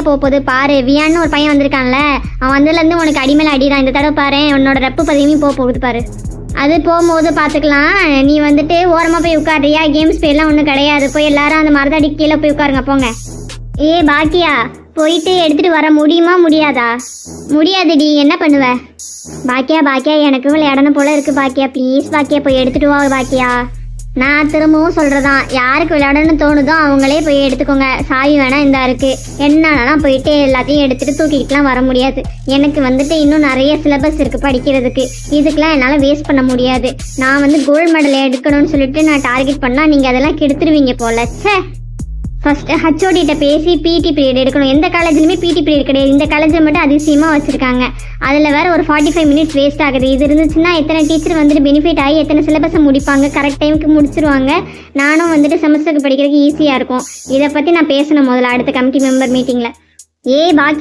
போகுது பாரு. வியான்னு ஒரு பையன் வந்திருக்கான்ல, அவன் வந்ததுலேருந்து உனக்கு அடிமேல அடிதான். இந்த தடவை பாரு உன்னோட ரெப்பு பதவியும் போகுது பாரு. அது போகும்போது பார்த்துக்கலாம். நீ வந்துட்டு ஓரமாக போய் உட்காரியா? கேம்ஸ் பேர்லாம் ஒன்றும் கிடையாது. போய் எல்லாரும் அந்த மரத்தடி கீழே போய் உட்காருங்க போங்க. ஏ பாக்கியா, போயிட்டு எடுத்துகிட்டு வர முடியுமா முடியாதா? முடியாதுடி, என்ன பண்ணுவ? பாக்கியா எனக்கு விளையாடணும் போல இருக்குது பாக்கியா. ப்ளீஸ் பாக்கியா போய் எடுத்துகிட்டு வா பாக்கியா. நான் திரும்பவும் சொல்கிறதான், யாருக்கு விளையாடணும்னு தோணுதோ அவங்களே போய் எடுத்துக்கோங்க. சாவி வேணால் இந்த இருக்குது. என்னன்னா போயிட்டு எல்லாத்தையும் எடுத்துகிட்டு தூக்கிக்கிட்டுலாம் வர முடியாது. எனக்கு வந்துட்டு இன்னும் நிறைய சிலபஸ் இருக்குது படிக்கிறதுக்கு. இதுக்கெலாம் என்னால் வேஸ்ட் பண்ண முடியாது. நான் வந்து கோல்டு மெடல் எடுக்கணும்னு சொல்லிட்டு நான் டார்கெட் பண்ணால் நீங்கள் அதெல்லாம் கெடுத்துருவீங்க போல. சே, ஃபஸ்ட்டு ஹச்ஓடிகிட்ட பேசி பிடி பீரியட் எடுக்கணும். எந்த காலேஜ்லையுமே பிடி பீரியட் கிடையாது. இந்த காலேஜில் மட்டும் அதிசயமாக வச்சுருக்காங்க. அதில் வேறு ஒரு 45 மினிட்ஸ் வேஸ்ட் ஆகுது. இது இருந்துச்சுன்னா எத்தனை டீச்சர் வந்துட்டு பெனிஃபிட் ஆகி எத்தனை சிலபஸை முடிப்பாங்க, கரெக்ட் டைமுக்கு முடிச்சிருவாங்க. நானும் வந்துட்டு செமஸ்டருக்கு படிக்கிறதுக்கு ஈஸியாக இருக்கும். இதை பற்றி நான் பேசணும் முதல்ல அடுத்த கமிட்டி மெம்பர் மீட்டிங்கில். ஏ பாக்கி